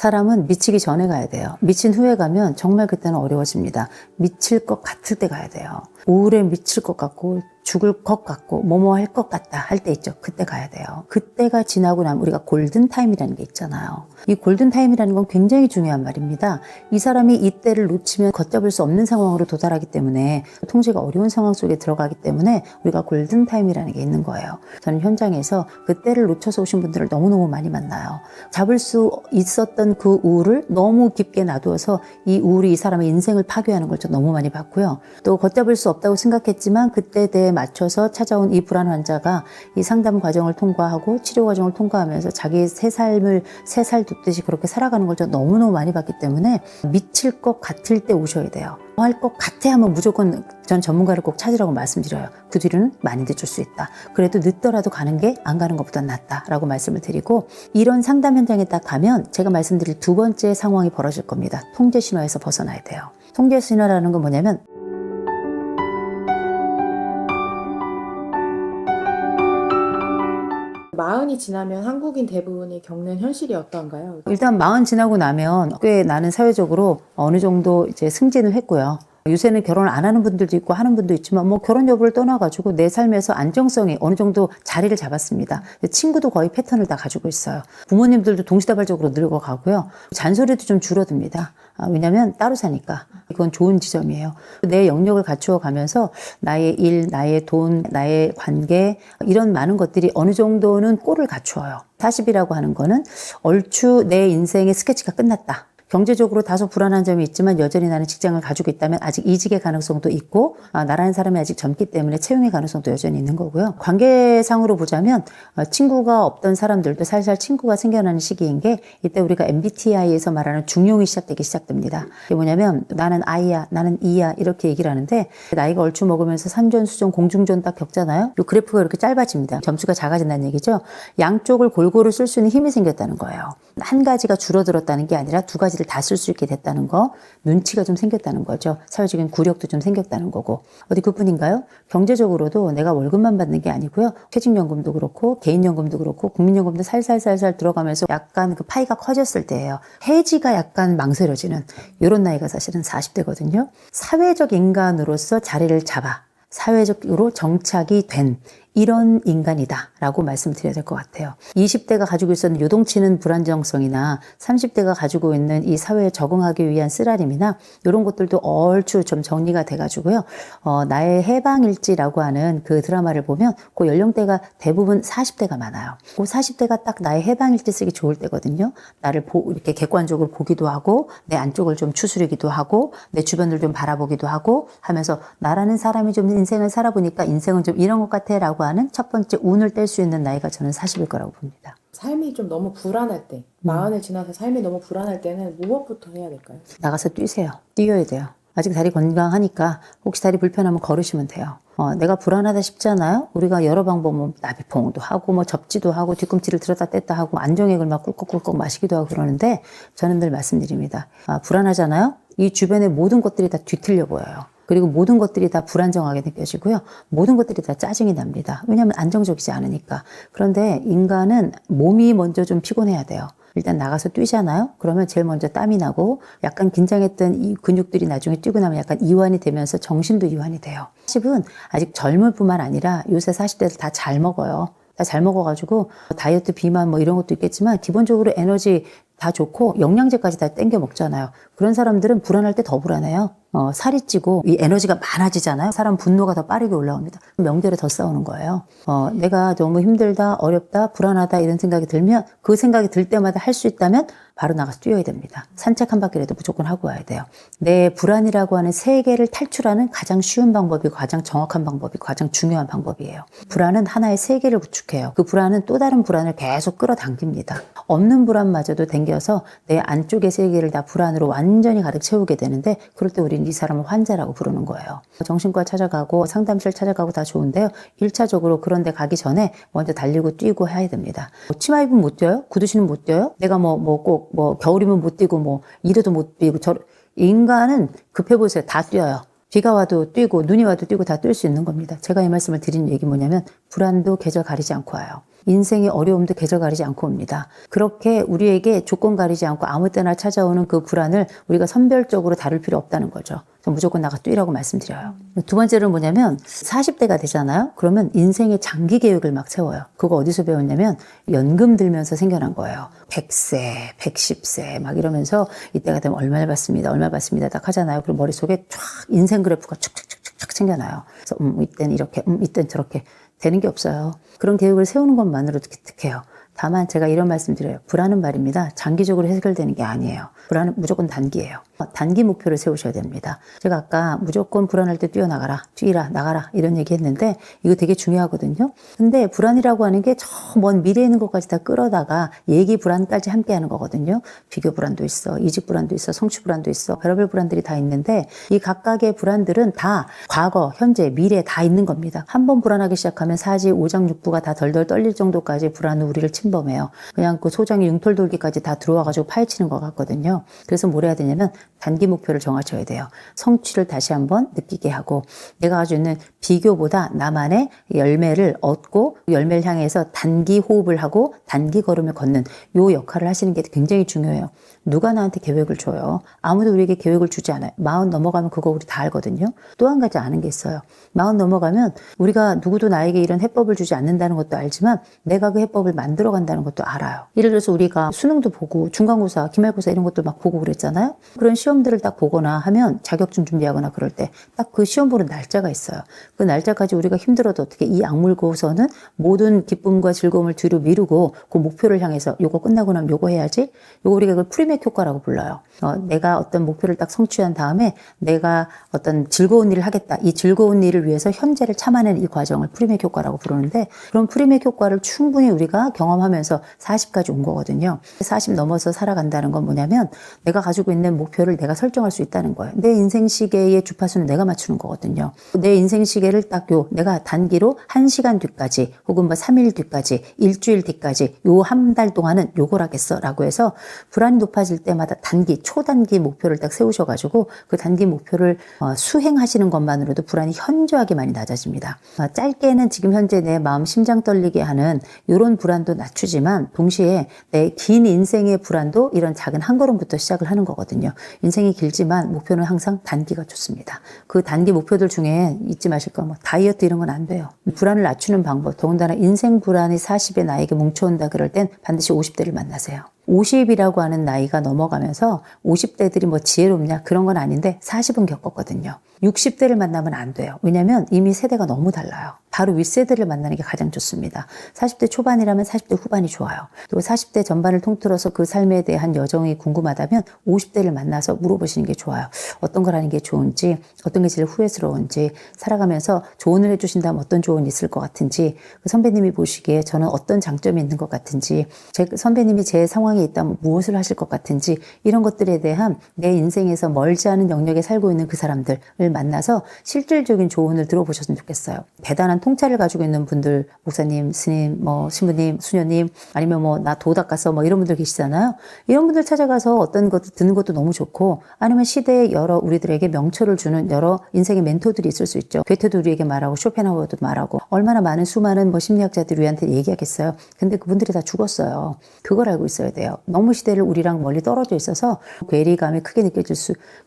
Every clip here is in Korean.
사람은 미치기 전에 가야 돼요. 미친 후에 가면 정말 그때는 어려워집니다. 미칠 것 같을 때 가야 돼요. 우울에 미칠 것 같고 죽을 것 같고 뭐뭐 할 것 같다 할 때 있죠. 그때 가야 돼요. 그때가 지나고 나면 우리가 골든타임이라는 게 있잖아요. 이 골든타임이라는 건 굉장히 중요한 말입니다. 이 사람이 이때를 놓치면 걷잡을 수 없는 상황으로 도달하기 때문에 통제가 어려운 상황 속에 들어가기 때문에 우리가 골든타임이라는 게 있는 거예요. 저는 현장에서 그때를 놓쳐서 오신 분들을 너무너무 많이 만나요. 잡을 수 있었던 그 우울을 너무 깊게 놔두어서 이 우울이 이 사람의 인생을 파괴하는 걸 저 너무 많이 봤고요. 또 걷잡을 수 없다고 생각했지만 그때에 맞춰서 찾아온 이 불안 환자가 이 상담 과정을 통과하고 치료 과정을 통과하면서 자기 새 삶을 새 살 돋듯이 그렇게 살아가는 걸 저 너무너무 많이 봤기 때문에 미칠 것 같을 때 오셔야 돼요. 할 것 같아 하면 무조건 전 전문가를 꼭 찾으라고 말씀드려요. 그 뒤로는 많이 늦을 수 있다. 그래도 늦더라도 가는 게 안 가는 것보다 낫다라고 말씀을 드리고, 이런 상담 현장에 딱 가면 제가 말씀드릴 두 번째 상황이 벌어질 겁니다. 통제 신화에서 벗어나야 돼요. 통제 신화라는 건 뭐냐면 마흔이 지나면 한국인 대부분이 겪는 현실이 어떤가요? 일단 40 지나고 나면 꽤 나는 사회적으로 어느 정도 이제 승진을 했고요. 요새는 결혼을 안 하는 분들도 있고 하는 분도 있지만 뭐 결혼 여부를 떠나가지고 내 삶에서 안정성이 어느 정도 자리를 잡았습니다. 친구도 거의 패턴을 다 가지고 있어요. 부모님들도 동시다발적으로 늙어가고요. 잔소리도 좀 줄어듭니다. 왜냐하면 따로 사니까. 이건 좋은 지점이에요. 내 영역을 갖추어 가면서 나의 일, 나의 돈, 나의 관계 이런 많은 것들이 어느 정도는 꼴을 갖추어요. 40이라고 하는 거는 얼추 내 인생의 스케치가 끝났다. 경제적으로 다소 불안한 점이 있지만 여전히 나는 직장을 가지고 있다면 아직 이직의 가능성도 있고, 나라는 사람이 아직 젊기 때문에 채용의 가능성도 여전히 있는 거고요. 관계상으로 보자면 친구가 없던 사람들도 살살 친구가 생겨나는 시기인 게, 이때 우리가 MBTI에서 말하는 중용이 시작되기 시작됩니다. 이게 뭐냐면 나는 I야, 나는 E야 이렇게 얘기를 하는데, 나이가 얼추 먹으면서 산전수전 공중전 딱 겪잖아요. 이 그래프가 이렇게 짧아집니다. 점수가 작아진다는 얘기죠. 양쪽을 골고루 쓸 수 있는 힘이 생겼다는 거예요. 한 가지가 줄어들었다는 게 아니라 두 가지를 다 쓸 수 있게 됐다는 거, 눈치가 좀 생겼다는 거죠. 사회적인 구력도 좀 생겼다는 거고. 어디 그뿐인가요? 경제적으로도 내가 월급만 받는 게 아니고요. 퇴직연금도 그렇고 개인연금도 그렇고 국민연금도 살살살살 들어가면서 약간 그 파이가 커졌을 때예요. 해지가 약간 망설여지는 이런 나이가 사실은 40대거든요. 사회적 인간으로서 자리를 잡아 사회적으로 정착이 된 이런 인간이다 라고 말씀드려야 될 것 같아요. 20대가 가지고 있었는 요동치는 불안정성이나 30대가 가지고 있는 이 사회에 적응하기 위한 쓰라림이나 이런 것들도 얼추 좀 정리가 돼가지고요. 나의 해방일지라고 하는 그 드라마를 보면 그 연령대가 대부분 40대가 많아요. 그 40대가 딱 나의 해방일지 쓰기 좋을 때거든요. 나를 이렇게 객관적으로 보기도 하고 내 안쪽을 좀 추스르기도 하고 내 주변을 좀 바라보기도 하고 하면서 나라는 사람이 좀 인생을 살아보니까 인생은 좀 이런 것 같아 라고 하는 첫 번째 운을 뗄 수 있는 나이가 저는 40일 거라고 봅니다. 삶이 좀 너무 불안할 때, 마흔을 지나서 삶이 너무 불안할 때는 무엇부터 해야 될까요? 나가서 뛰세요. 뛰어야 돼요. 아직 다리 건강하니까 혹시 다리 불편하면 걸으시면 돼요. 내가 불안하다 싶잖아요. 우리가 여러 방법, 뭐 나비봉도 하고 뭐 접지도 하고 뒤꿈치를 들었다 뗐다 하고 안정액을 막 꿀꺽꿀꺽 마시기도 하고 그러는데, 저는 늘 말씀드립니다. 불안하잖아요. 이 주변의 모든 것들이 다 뒤틀려 보여요. 그리고 모든 것들이 다 불안정하게 느껴지고요. 모든 것들이 다 짜증이 납니다. 왜냐하면 안정적이지 않으니까. 그런데 인간은 몸이 먼저 좀 피곤해야 돼요. 일단 나가서 뛰잖아요. 그러면 제일 먼저 땀이 나고 약간 긴장했던 이 근육들이 나중에 뛰고 나면 약간 이완이 되면서 정신도 이완이 돼요. 40은 아직 젊을 뿐만 아니라 요새 40대들 다 잘 먹어요. 다 잘 먹어가지고 다이어트 비만 뭐 이런 것도 있겠지만 기본적으로 에너지 다 좋고 영양제까지 다 땡겨 먹잖아요. 그런 사람들은 불안할 때 더 불안해요. 살이 찌고 이 에너지가 많아지잖아요. 사람 분노가 더 빠르게 올라옵니다. 명절에 더 싸우는 거예요. 내가 너무 힘들다, 어렵다, 불안하다 이런 생각이 들면 그 생각이 들 때마다 할 수 있다면 바로 나가서 뛰어야 됩니다. 산책 한 바퀴라도 무조건 하고 와야 돼요. 내 불안이라고 하는 세계를 탈출하는 가장 쉬운 방법이고 가장 정확한 방법이고 가장 중요한 방법이에요. 불안은 하나의 세계를 구축해요. 그 불안은 또 다른 불안을 계속 끌어당깁니다. 없는 불안마저도 당겨서 내 안쪽의 세계를 다 불안으로 완전히 가득 채우게 되는데, 그럴 때 우리는 이 사람을 환자라고 부르는 거예요. 정신과 찾아가고 상담실 찾아가고 다 좋은데요. 1차적으로 그런 데 가기 전에 먼저 달리고 뛰고 해야 됩니다. 치마 입으면 못 뛰어요? 구두 신으면 못 뛰어요? 내가 꼭 겨울이면 못 뛰고 이래도 못 뛰고 인간은 급해 보세요. 다 뛰어요. 비가 와도 뛰고 눈이 와도 뛰고 다 뛸 수 있는 겁니다. 제가 이 말씀을 드리는 얘기 뭐냐면 불안도 계절 가리지 않고 와요. 인생의 어려움도 계절 가리지 않고 옵니다. 그렇게 우리에게 조건 가리지 않고 아무 때나 찾아오는 그 불안을 우리가 선별적으로 다룰 필요 없다는 거죠. 무조건 나가 뛰라고 말씀드려요. 두 번째는 뭐냐면 40대가 되잖아요. 그러면 인생의 장기 계획을 막 세워요. 그거 어디서 배웠냐면 연금 들면서 생겨난 거예요. 100세, 110세 막 이러면서 이때가 되면 얼마를 받습니다. 얼마 받습니다. 딱 하잖아요. 그리고 머릿속에 쫙 인생 그래프가 축축축축 생겨나요. 그래서 이때는 이렇게, 이때는 저렇게 되는 게 없어요. 그런 계획을 세우는 것만으로도 기특해요. 다만 제가 이런 말씀 드려요. 불안은 말입니다. 장기적으로 해결되는 게 아니에요. 불안은 무조건 단기예요. 단기 목표를 세우셔야 됩니다. 제가 아까 무조건 불안할 때 뛰어나가라, 뛰라, 나가라 이런 얘기 했는데 이거 되게 중요하거든요. 근데 불안이라고 하는 게 저 먼 미래에 있는 것까지 다 끌어다가 얘기 불안까지 함께 하는 거거든요. 비교 불안도 있어, 이직 불안도 있어, 성취 불안도 있어, 별의별 불안들이 다 있는데 이 각각의 불안들은 다 과거, 현재, 미래 다 있는 겁니다. 한번 불안하기 시작하면 사지, 오장, 육부가 다 덜덜 떨릴 정도까지 불안은 우리를 침범해요. 그냥 그 소장의 융털 돌기까지 다 들어와가지고 파헤치는 것 같거든요. 그래서 뭘 해야 되냐면 단기 목표를 정하셔야 돼요. 성취를 다시 한번 느끼게 하고 내가 가지고 있는 비교보다 나만의 열매를 얻고 열매를 향해서 단기 호흡을 하고 단기 걸음을 걷는 요 역할을 하시는 게 굉장히 중요해요. 누가 나한테 계획을 줘요? 아무도 우리에게 계획을 주지 않아요. 40 넘어가면 그거 우리 다 알거든요. 또 한 가지 아는 게 있어요. 40 넘어가면 우리가 누구도 나에게 이런 해법을 주지 않는다는 것도 알지만 내가 그 해법을 만들어 간다는 것도 알아요. 예를 들어서 우리가 수능도 보고 중간고사, 기말고사 이런 것도 막 보고 그랬잖아요. 그런 시험들을 딱 보거나 하면 자격증 준비하거나 그럴 때 딱 그 시험 보는 날짜가 있어요. 그 날짜까지 우리가 힘들어도 어떻게 이 악물고서는 모든 기쁨과 즐거움을 뒤로 미루고 그 목표를 향해서 요거 끝나고 나면 요거 해야지. 요거 우리가 그걸 프리맥 효과라고 불러요. 내가 어떤 목표를 딱 성취한 다음에 내가 어떤 즐거운 일을 하겠다. 이 즐거운 일을 위해서 현재를 참아내는 이 과정을 프리맥 효과라고 부르는데 그런 프리맥 효과를 충분히 우리가 경험하면서 40까지 온 거거든요. 40 넘어서 살아간다는 건 뭐냐면 내가 가지고 있는 목표를 내가 설정할 수 있다는 거예요. 내 인생 시계의 주파수는 내가 맞추는 거거든요. 내 인생 시계를 딱 내가 단기로 1시간 뒤까지 혹은 뭐 3일 뒤까지 일주일 뒤까지 요 한 달 동안은 요걸 하겠어 라고 해서 불안이 높아질 때마다 단기, 초단기 목표를 딱 세우셔가지고 그 단기 목표를 수행하시는 것만으로도 불안이 현저하게 많이 낮아집니다. 짧게는 지금 현재 내 마음 심장 떨리게 하는 이런 불안도 낮추지만 동시에 내 긴 인생의 불안도 이런 작은 한 걸음부터 시작을 하는 거거든요. 인생이 길지만 목표는 항상 단기가 좋습니다. 그 단기 목표들 중에 잊지 마실 거 다이어트 이런 건 안 돼요. 불안을 낮추는 방법, 더군다나 인생 불안이 40에 나에게 뭉쳐온다 그럴 땐 반드시 50대를 만나세요. 50이라고 하는 나이가 넘어가면서 50대들이 뭐 지혜롭냐 그런 건 아닌데 40은 겪었거든요. 60대를 만나면 안 돼요. 왜냐면 이미 세대가 너무 달라요. 바로 윗세대를 만나는 게 가장 좋습니다. 40대 초반이라면 40대 후반이 좋아요. 또 40대 전반을 통틀어서 그 삶에 대한 여정이 궁금하다면 50대를 만나서 물어보시는 게 좋아요. 어떤 걸 하는 게 좋은지, 어떤 게 제일 후회스러운지, 살아가면서 조언을 해주신다면 어떤 조언이 있을 것 같은지, 그 선배님이 보시기에 저는 어떤 장점이 있는 것 같은지, 선배님이 제 상황에 있다면 무엇을 하실 것 같은지, 이런 것들에 대한 내 인생에서 멀지 않은 영역에 살고 있는 그 사람들을 만나서 실질적인 조언을 들어보셨으면 좋겠어요. 대단한 통찰을 가지고 있는 분들, 목사님, 스님, 신부님, 수녀님, 아니면 나 도 닦았어, 이런 분들 계시잖아요. 이런 분들 찾아가서 어떤 것도 듣는 것도 너무 좋고, 아니면 시대에 여러 우리들에게 명철을 주는 여러 인생의 멘토들이 있을 수 있죠. 괴테도 우리에게 말하고, 쇼펜하우어도 말하고, 얼마나 많은 수많은 심리학자들이 우리한테 얘기하겠어요. 근데 그분들이 다 죽었어요. 그걸 알고 있어야 돼요. 너무 시대를 우리랑 멀리 떨어져 있어서 괴리감이 크게 느껴질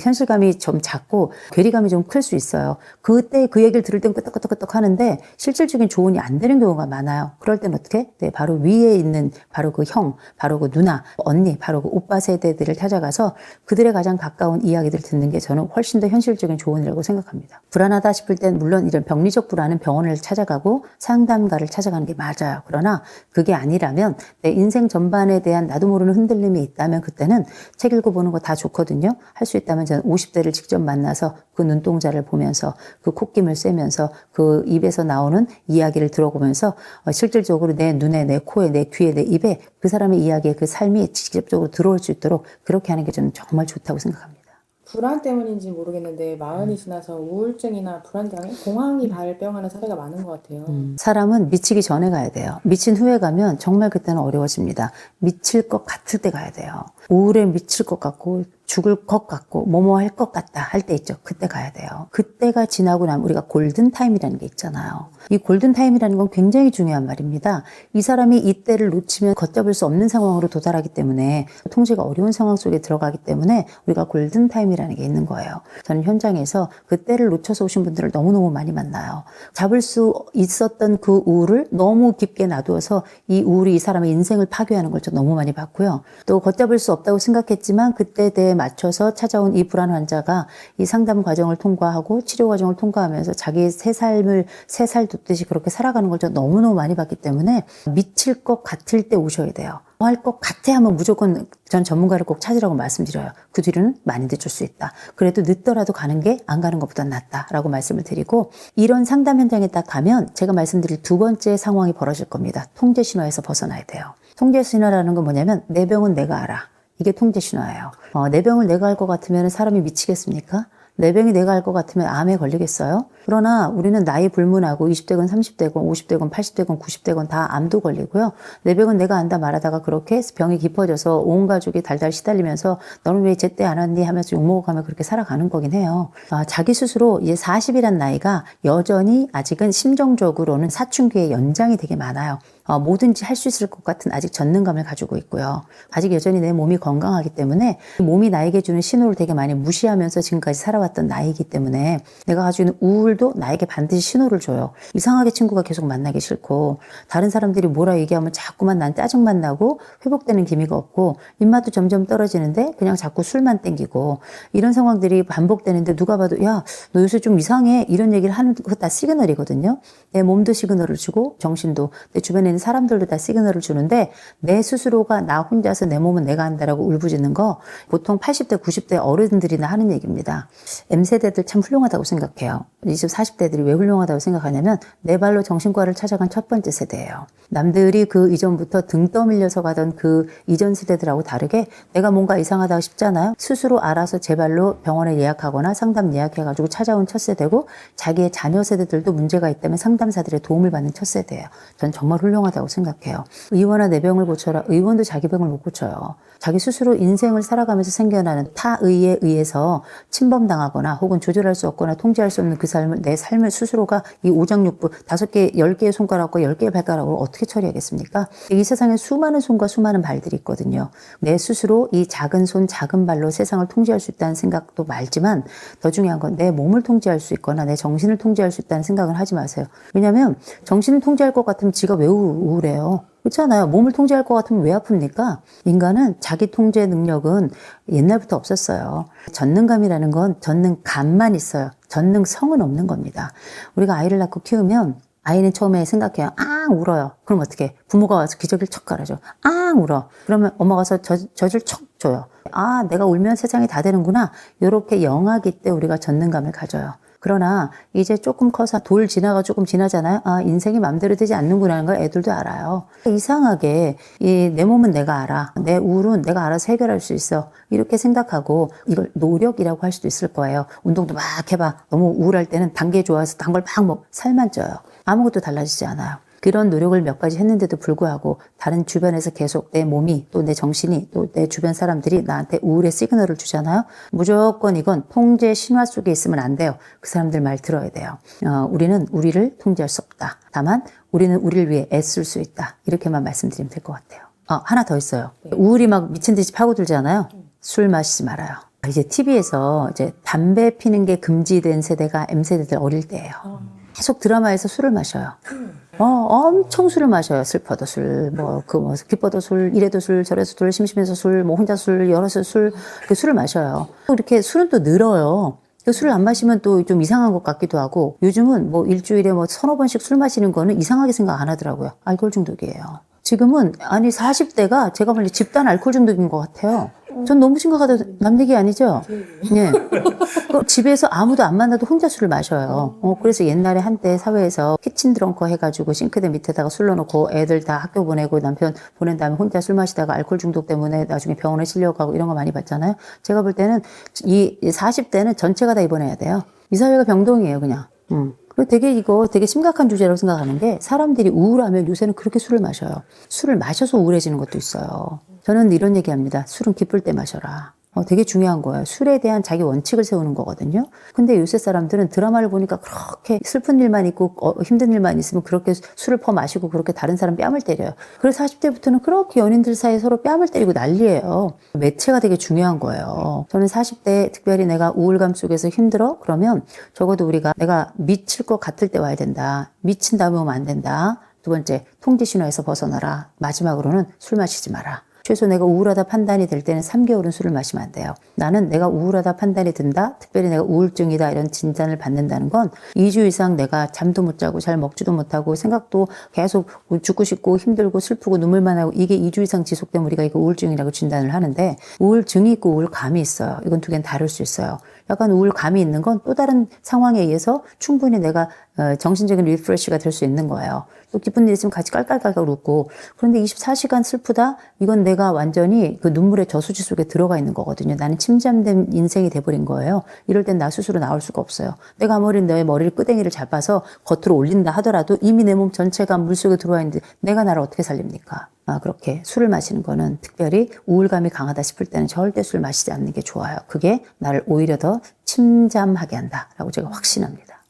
현실감이 좀 작고 괴리감이 좀 클 수 있어요. 그때 그 얘기를 들을 땐 끄떡끄떡끄떡 하는데 실질적인 조언이 안 되는 경우가 많아요. 그럴 땐 어떻게? 네, 바로 위에 있는 바로 그 형, 바로 그 누나, 언니, 바로 그 오빠 세대들을 찾아가서 그들의 가장 가까운 이야기들을 듣는 게 저는 훨씬 더 현실적인 조언이라고 생각합니다. 불안하다 싶을 땐 물론 이런 병리적 불안은 병원을 찾아가고 상담가를 찾아가는 게 맞아요. 그러나 그게 아니라면 내 인생 전반에 대한 나도 모르는 흔들림이 있다면 그때는 책 읽어보는 거 다 좋거든요. 할 수 있다면 저는 50대를 직접 만나서 그 눈동자를 보면서 그 콧김을 쐬면서 그 입에서 나오는 이야기를 들어보면서 실질적으로 내 눈에, 내 코에, 내 귀에, 내 입에 그 사람의 이야기에 그 삶이 직접적으로 들어올 수 있도록 그렇게 하는 게 저는 정말 좋다고 생각합니다. 불안 때문인지 모르겠는데 마흔이 지나서 우울증이나 불안 때문에 공황이 발병하는 사례가 많은 것 같아요. 사람은 미치기 전에 가야 돼요. 미친 후에 가면 정말 그때는 어려워집니다. 미칠 것 같을 때 가야 돼요. 우울에 미칠 것 같고 죽을 것 같고 뭐뭐 할 것 같다 할 때 있죠. 그때 가야 돼요. 그때가 지나고 나면 우리가 골든타임이라는 게 있잖아요. 이 골든타임이라는 건 굉장히 중요한 말입니다. 이 사람이 이때를 놓치면 걷잡을 수 없는 상황으로 도달하기 때문에 통제가 어려운 상황 속에 들어가기 때문에 우리가 골든타임이라는 게 있는 거예요. 저는 현장에서 그때를 놓쳐서 오신 분들을 너무너무 많이 만나요. 잡을 수 있었던 그 우울을 너무 깊게 놔두어서 이 우울이 이 사람의 인생을 파괴하는 걸 저 너무 많이 봤고요. 또 걷잡을 수 없다고 생각했지만 그때에 맞춰서 찾아온 이 불안 환자가 이 상담 과정을 통과하고 치료 과정을 통과하면서 자기의 새 삶을 새 살 돋듯이 그렇게 살아가는 걸 저 너무너무 많이 봤기 때문에 미칠 것 같을 때 오셔야 돼요. 할 것 같아 하면 무조건 전 전문가를 꼭 찾으라고 말씀드려요. 그 뒤로는 많이 늦을 수 있다. 그래도 늦더라도 가는 게 안 가는 것보다 낫다라고 말씀을 드리고, 이런 상담 현장에 딱 가면 제가 말씀드릴 두 번째 상황이 벌어질 겁니다. 통제 신화에서 벗어나야 돼요. 통제 신화라는 건 뭐냐면 내 병은 내가 알아. 이게 통제 신화예요. 내 병을 내가 알 것 같으면 사람이 미치겠습니까? 내 병이 내가 알 것 같으면 암에 걸리겠어요? 그러나 우리는 나이 불문하고 20대건 30대건 50대건 80대건 90대건 다 암도 걸리고요. 내 병은 내가 안다 말하다가 그렇게 병이 깊어져서 온 가족이 달달 시달리면서 너는 왜 제때 안 왔니 하면서 욕먹어가며 그렇게 살아가는 거긴 해요. 자기 스스로 이제 40이란 나이가 여전히 아직은 심정적으로는 사춘기의 연장이 되게 많아요. 뭐든지 할 수 있을 것 같은 아직 전능감을 가지고 있고요. 아직 여전히 내 몸이 건강하기 때문에 몸이 나에게 주는 신호를 되게 많이 무시하면서 지금까지 살아왔던 나이기 때문에 내가 가지고 있는 우울도 나에게 반드시 신호를 줘요. 이상하게 친구가 계속 만나기 싫고 다른 사람들이 뭐라 얘기하면 자꾸만 난 짜증만 나고 회복되는 기미가 없고 입맛도 점점 떨어지는데 그냥 자꾸 술만 땡기고 이런 상황들이 반복되는데 누가 봐도 야, 너 요새 좀 이상해 이런 얘기를 하는 거 다 시그널이거든요. 내 몸도 시그널을 주고 정신도 내 주변에 있는 사람들도 다 시그널을 주는데 내 스스로가 나 혼자서 내 몸은 내가 한다라고 울부짖는 거 보통 80대 90대 어른들이나 하는 얘기입니다. M세대들 참 훌륭하다고 생각해요. 20, 40대들이 왜 훌륭하다고 생각하냐면 내 발로 정신과를 찾아간 첫 번째 세대예요. 남들이 그 이전부터 등 떠밀려서 가던 그 이전 세대들하고 다르게 내가 뭔가 이상하다 싶잖아요. 스스로 알아서 제 발로 병원에 예약하거나 상담 예약해가지고 찾아온 첫 세대고 자기의 자녀 세대들도 문제가 있다면 상담사들의 도움을 받는 첫 세대예요. 전 정말 훌륭하다고 생각해요. 의원아 내 병을 고쳐라. 의원도 자기 병을 못 고쳐요. 자기 스스로 인생을 살아가면서 생겨나는 타의에 의해서 침범당하거나 혹은 조절할 수 없거나 통제할 수 없는 그 삶을 내 삶을 스스로가 이 오장육부 5개, 10개의 손가락과 10개의 발가락으로 어떻게 처리하겠습니까? 이 세상에 수많은 손과 수많은 발들이 있거든요. 내 스스로 이 작은 손, 작은 발로 세상을 통제할 수 있다는 생각도 말지만 더 중요한 건 내 몸을 통제할 수 있거나 내 정신을 통제할 수 있다는 생각은 하지 마세요. 왜냐하면 정신을 통제할 것 같으면 지가 왜 우울해요? 그렇잖아요. 몸을 통제할 것 같으면 왜 아픕니까? 인간은 자기 통제 능력은 옛날부터 없었어요. 전능감이라는 건 전능감만 있어요. 전능성은 없는 겁니다. 우리가 아이를 낳고 키우면 아이는 처음에 생각해요. 울어요. 그럼 어떻게? 부모가 와서 기저귀를 척 갈아줘. 울어. 그러면 엄마가 와서 젖을 척 줘요. 내가 울면 세상이 다 되는구나. 이렇게 영아기 때 우리가 전능감을 가져요. 그러나 이제 조금 커서 돌 지나가 조금 지나잖아요. 인생이 마음대로 되지 않는구나 하는 걸 애들도 알아요. 이상하게 내 몸은 내가 알아. 내 우울은 내가 알아서 해결할 수 있어. 이렇게 생각하고 이걸 노력이라고 할 수도 있을 거예요. 운동도 막 해봐. 너무 우울할 때는 단 게 좋아서 단 걸 막 먹. 살만 쪄요. 아무것도 달라지지 않아요. 그런 노력을 몇 가지 했는데도 불구하고 다른 주변에서 계속 내 몸이 또 내 정신이 또 내 주변 사람들이 나한테 우울의 시그널을 주잖아요. 무조건 이건 통제 신화 속에 있으면 안 돼요. 그 사람들 말 들어야 돼요. 우리는 우리를 통제할 수 없다. 다만 우리는 우리를 위해 애쓸 수 있다. 이렇게만 말씀드리면 될 것 같아요. 하나 더 있어요. 우울이 막 미친 듯이 파고들잖아요. 술 마시지 말아요. 이제 TV에서 이제 담배 피는 게 금지된 세대가 M세대들 어릴 때예요. 계속 드라마에서 술을 마셔요. 엄청 술을 마셔요. 슬퍼도 술, 기뻐도 술, 이래도 술, 저래도 술, 심심해서 술, 혼자 술, 여럿이 술, 술을 마셔요. 이렇게 술은 또 늘어요. 술을 안 마시면 또 좀 이상한 것 같기도 하고, 요즘은 일주일에 서너 번씩 술 마시는 거는 이상하게 생각 안 하더라고요. 알코올 중독이에요. 지금은, 40대가 제가 볼 때 집단 알코올 중독인 것 같아요. 전 너무 심각하다. 남 얘기 아니죠? 예. 집에서 아무도 안 만나도 혼자 술을 마셔요. 그래서 옛날에 한때 사회에서 키친 드렁커 해가지고 싱크대 밑에다가 술 넣어놓고 애들 다 학교 보내고 남편 보낸 다음에 혼자 술 마시다가 알코올 중독 때문에 나중에 병원에 실려가고 이런 거 많이 봤잖아요. 제가 볼 때는 이 40대는 전체가 다 입원해야 돼요. 이 사회가 병동이에요, 그냥. 이거 되게 심각한 주제라고 생각하는 게 사람들이 우울하면 요새는 그렇게 술을 마셔요. 술을 마셔서 우울해지는 것도 있어요. 저는 이런 얘기합니다. 술은 기쁠 때 마셔라. 되게 중요한 거예요. 술에 대한 자기 원칙을 세우는 거거든요. 근데 요새 사람들은 드라마를 보니까 그렇게 슬픈 일만 있고 힘든 일만 있으면 그렇게 술을 퍼마시고 그렇게 다른 사람 뺨을 때려요. 그래서 40대부터는 그렇게 연인들 사이에 서로 뺨을 때리고 난리예요. 매체가 되게 중요한 거예요. 저는 40대 특별히 내가 우울감 속에서 힘들어? 그러면 적어도 우리가 내가 미칠 것 같을 때 와야 된다. 미친 다음에 오면 안 된다. 두 번째, 통제 신호에서 벗어나라. 마지막으로는 술 마시지 마라. 최소 내가 우울하다 판단이 될 때는 3개월은 술을 마시면 안 돼요. 나는 내가 우울하다 판단이 든다, 특별히 내가 우울증이다 이런 진단을 받는다는 건 2주 이상 내가 잠도 못 자고 잘 먹지도 못하고 생각도 계속 죽고 싶고 힘들고 슬프고 눈물만 하고 이게 2주 이상 지속되면 우리가 이거 우울증이라고 진단을 하는데 우울증이 있고 우울감이 있어요. 이건 두 개는 다를 수 있어요. 약간 우울감이 있는 건 또 다른 상황에 의해서 충분히 내가 정신적인 리프레시가 될 수 있는 거예요. 또 기쁜 일 있으면 같이 깔깔깔깔 웃고 그런데 24시간 슬프다? 이건 내가 완전히 그 눈물의 저수지 속에 들어가 있는 거거든요. 나는 침잠된 인생이 돼버린 거예요. 이럴 땐 나 스스로 나올 수가 없어요. 내가 아무리 내 머리를 끄댕이를 잡아서 겉으로 올린다 하더라도 이미 내 몸 전체가 물속에 들어와 있는데 내가 나를 어떻게 살립니까? 그렇게 술을 마시는 거는 특별히 우울감이 강하다 싶을 때는 절대 술 마시지 않는 게 좋아요. 그게 나를 오히려 더 침잠하게 한다라고 제가 확신합니다.